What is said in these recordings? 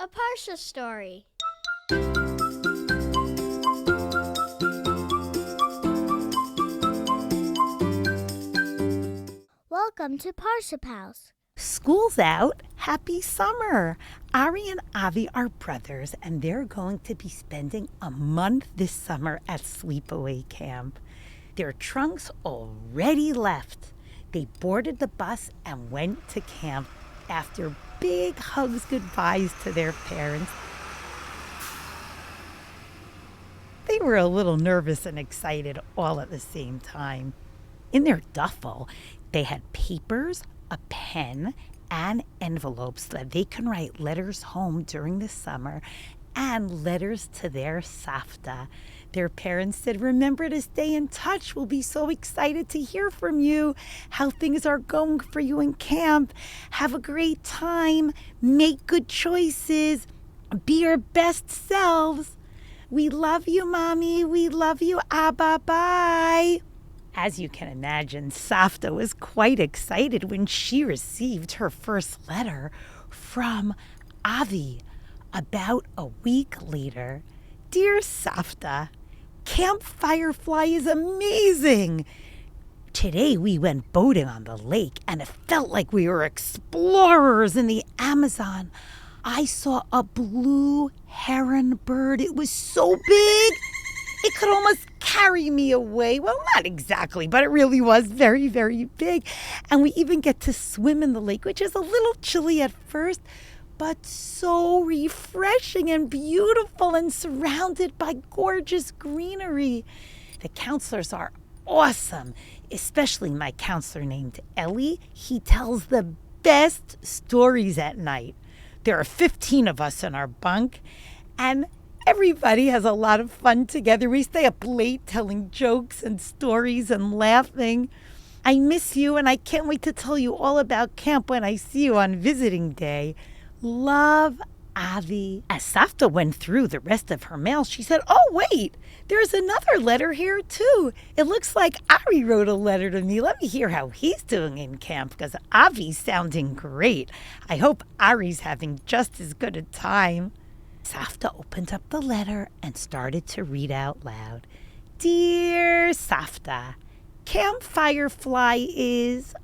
A Parsha story. Welcome to Parsha House. School's out. Happy summer. Ari and Avi are brothers, and they're going to be spending a month this summer at sleepaway camp. Their trunks already left. They boarded the bus and went to camp after big hugs goodbyes to their parents. They were a little nervous and excited all at the same time. In their duffel, they had papers, a pen, and envelopes so that they can write letters home during the summer and letters to their savta. Their parents said, "Remember to stay in touch. We'll be so excited to hear from you, how things are going for you in camp. Have a great time. Make good choices. Be your best selves. We love you, Mommy. We love you, Abba. Bye." As you can imagine, Savta was quite excited when she received her first letter from Avi. About a week later, "Dear Savta, Camp Firefly is amazing. Today we went boating on the lake and it felt like we were explorers in the Amazon. I saw a blue heron bird. It was so big, it could almost carry me away. Well, not exactly, but it really was very, very big. And we even get to swim in the lake, which is a little chilly at first, but so refreshing and beautiful and surrounded by gorgeous greenery. The counselors are awesome, especially my counselor named Ellie. He tells the best stories at night. There are 15 of us in our bunk, and everybody has a lot of fun together. We stay up late telling jokes and stories and laughing. I miss you, and I can't wait to tell you all about camp when I see you on visiting day. Love, Avi." As Savta went through the rest of her mail, she said, "Oh, wait, there's another letter here, too. It looks like Ari wrote a letter to me. Let me hear how he's doing in camp, because Avi's sounding great. I hope Ari's having just as good a time." Savta opened up the letter and started to read out loud. "Dear Savta, Camp Firefly is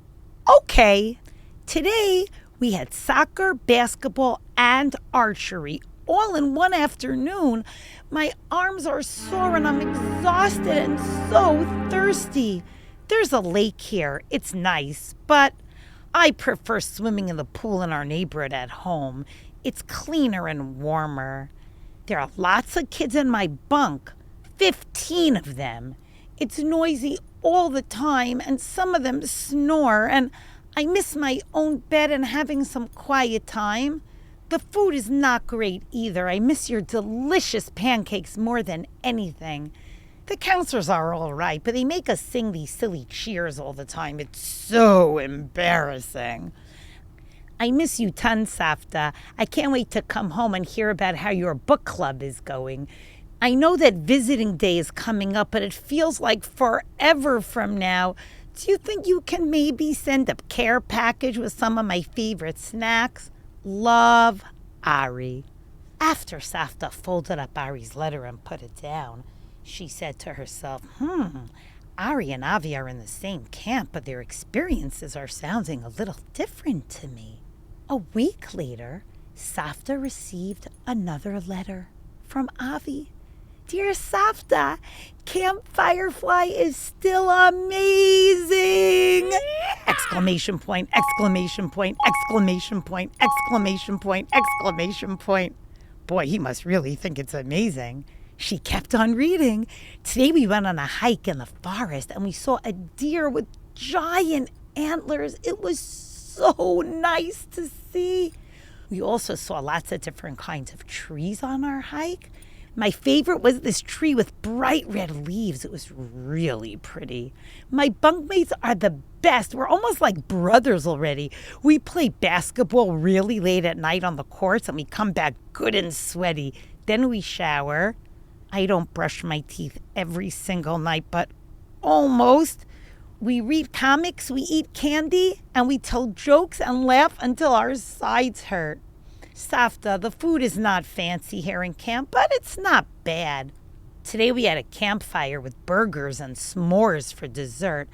okay. Today we had soccer, basketball, and archery all in one afternoon. My arms are sore and I'm exhausted and so thirsty. There's a lake here. It's nice, but I prefer swimming in the pool in our neighborhood at home. It's cleaner and warmer. There are lots of kids in my bunk, 15 of them. It's noisy all the time, and some of them snore, and I miss my own bed and having some quiet time. The food is not great either. I miss your delicious pancakes more than anything. The counselors are all right, but they make us sing these silly cheers all the time. It's so embarrassing. I miss you tons, Savta. I can't wait to come home and hear about how your book club is going. I know that visiting day is coming up, but it feels like forever from now. Do you think you can maybe send a care package with some of my favorite snacks? Love, Ari." After Savta folded up Ari's letter and put it down, she said to herself, Ari and Avi are in the same camp, but their experiences are sounding a little different to me. A week later, Savta received another letter from Avi. "Dear Savta, Camp Firefly is still amazing! Exclamation point, exclamation point, exclamation point, exclamation point, exclamation point. Boy, he must really think it's amazing." She kept on reading. "Today we went on a hike in the forest and we saw a deer with giant antlers. It was so nice to see. We also saw lots of different kinds of trees on our hike. My favorite was this tree with bright red leaves. It was really pretty. My bunkmates are the best. We're almost like brothers already. We play basketball really late at night on the courts and we come back good and sweaty. Then we shower. I don't brush my teeth every single night, but almost. We read comics, we eat candy, and we tell jokes and laugh until our sides hurt. Savta, the food is not fancy here in camp, but it's not bad. Today we had a campfire with burgers and s'mores for dessert,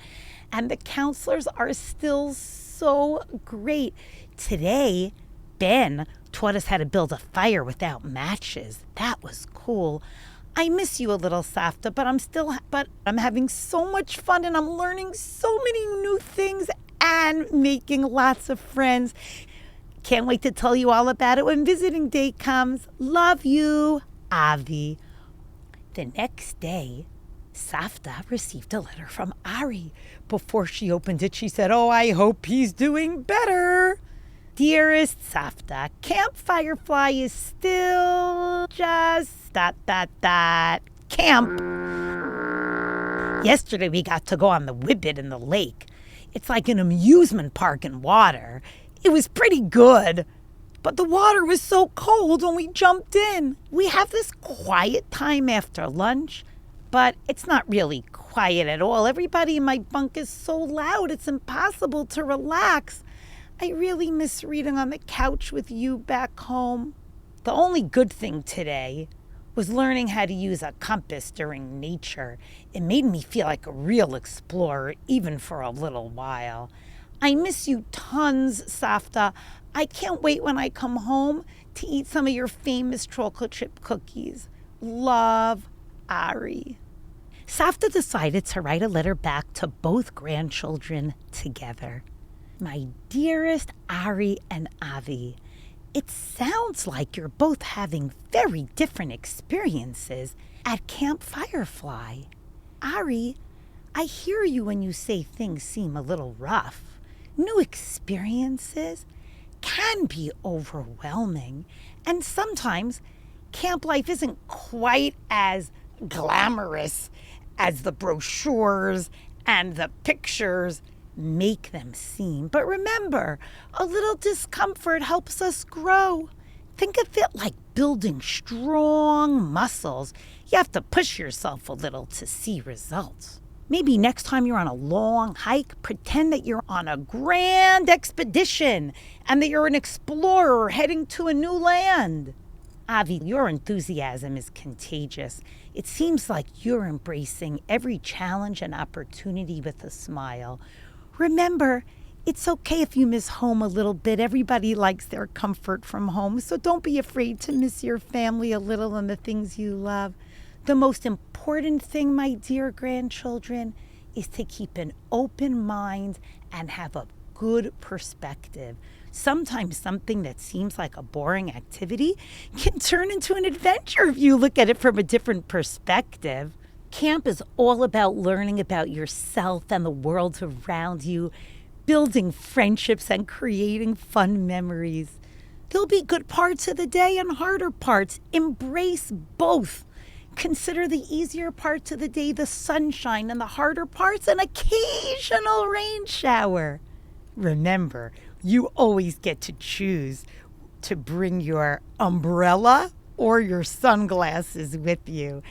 and the counselors are still so great. Today, Ben taught us how to build a fire without matches. That was cool. I miss you a little, Savta, but I'm having so much fun and I'm learning so many new things and making lots of friends. Can't wait to tell you all about it when visiting day comes. Love you, Avi. The next day, Savta received a letter from Ari. Before she opened it, she said, "Oh, I hope he's doing better. Dearest Savta, Camp Firefly is still just ... camp. Yesterday we got to go on the Whibbit in the lake. It's like an amusement park in water. It was pretty good, but the water was so cold when we jumped in. We have this quiet time after lunch, but it's not really quiet at all. Everybody in my bunk is so loud, it's impossible to relax. I really miss reading on the couch with you back home." The only good thing today was learning how to use a compass during nature. It made me feel like a real explorer, even for a little while. I miss you tons, Savta. I can't wait when I come home to eat some of your famous chocolate chip cookies. Love, Ari. Savta decided to write a letter back to both grandchildren together. My dearest Ari and Avi, it sounds like you're both having very different experiences at Camp Firefly. Ari, I hear you when you say things seem a little rough. New experiences can be overwhelming, and sometimes camp life isn't quite as glamorous as the brochures and the pictures make them seem. But remember, a little discomfort helps us grow. Think of it like building strong muscles. You have to push yourself a little to see results. Maybe next time you're on a long hike, pretend that you're on a grand expedition and that you're an explorer heading to a new land. Avi, your enthusiasm is contagious. It seems like you're embracing every challenge and opportunity with a smile. Remember, it's okay if you miss home a little bit. Everybody likes their comfort from home, so don't be afraid to miss your family a little and the things you love. The most important thing, my dear grandchildren, is to keep an open mind and have a good perspective. Sometimes something that seems like a boring activity can turn into an adventure if you look at it from a different perspective. Camp is all about learning about yourself and the world around you, building friendships and creating fun memories. There'll be good parts of the day and harder parts. Embrace both. Consider the easier parts of the day the sunshine and the harder parts an occasional rain shower. Remember, you always get to choose to bring your umbrella or your sunglasses with you.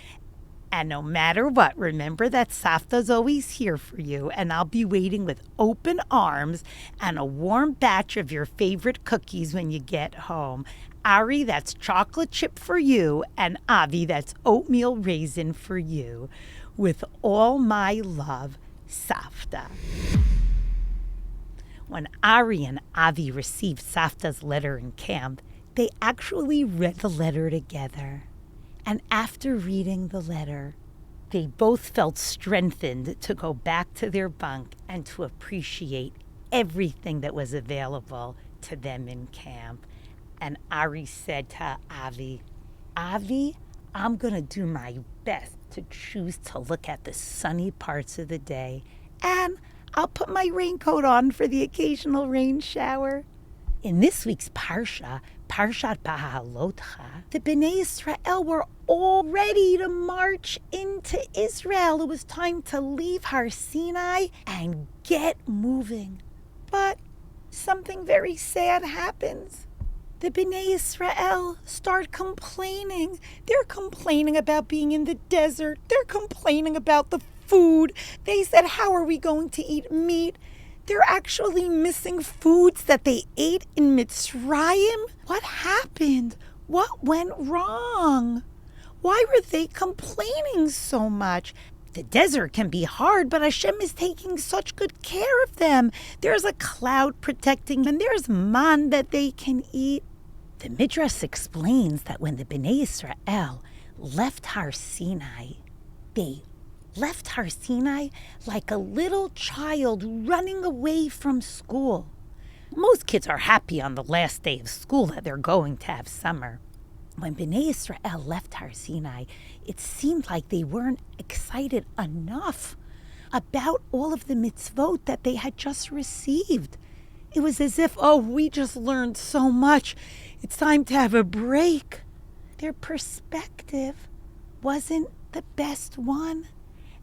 And no matter what, remember that Savta's always here for you, and I'll be waiting with open arms and a warm batch of your favorite cookies when you get home. Ari, that's chocolate chip for you, and Avi, that's oatmeal raisin for you. With all my love, Savta. When Ari and Avi received Savta's letter in camp, they actually read the letter together. And after reading the letter, they both felt strengthened to go back to their bunk and to appreciate everything that was available to them in camp. And Ari said to Avi, "Avi, I'm going to do my best to choose to look at the sunny parts of the day, and I'll put my raincoat on for the occasional rain shower." In this week's Parashat Bahalotcha, the Bnei Israel were all ready to march into Israel. It was time to leave Har Sinai and get moving. But something very sad happens. The Bnei Israel start complaining. They're complaining about being in the desert. They're complaining about the food. They said, "How are we going to eat meat?" They're actually missing foods that they ate in Mitzrayim? What happened? What went wrong? Why were they complaining so much? The desert can be hard, but Hashem is taking such good care of them. There's a cloud protecting them. There's man that they can eat. The Midrash explains that when the Bnei Israel left Har Sinai, they left Har Sinai like a little child running away from school. Most kids are happy on the last day of school that they're going to have summer. When Bnei Israel left Har Sinai, it seemed like they weren't excited enough about all of the mitzvot that they had just received. It was as if, we just learned so much. It's time to have a break. Their perspective wasn't the best one.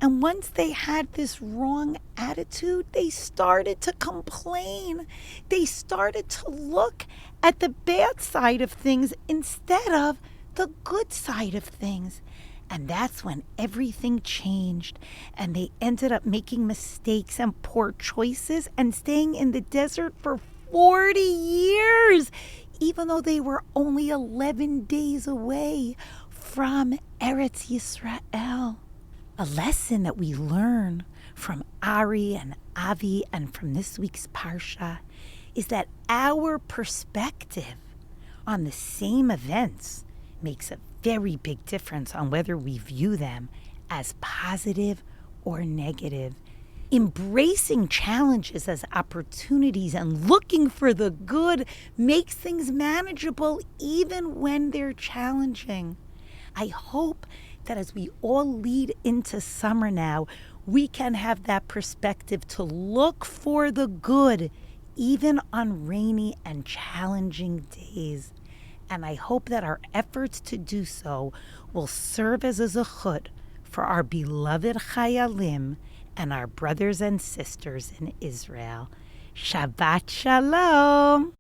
And once they had this wrong attitude, they started to complain. They started to look at the bad side of things instead of the good side of things. And that's when everything changed. And they ended up making mistakes and poor choices and staying in the desert for 40 years, even though they were only 11 days away from Eretz Yisrael. A lesson that we learn from Ari and Avi and from this week's Parsha is that our perspective on the same events makes a very big difference on whether we view them as positive or negative. Embracing challenges as opportunities and looking for the good makes things manageable even when they're challenging. I hope that as we all lead into summer now, we can have that perspective to look for the good, even on rainy and challenging days. And I hope that our efforts to do so will serve as a zechut for our beloved Chayalim and our brothers and sisters in Israel. Shabbat Shalom.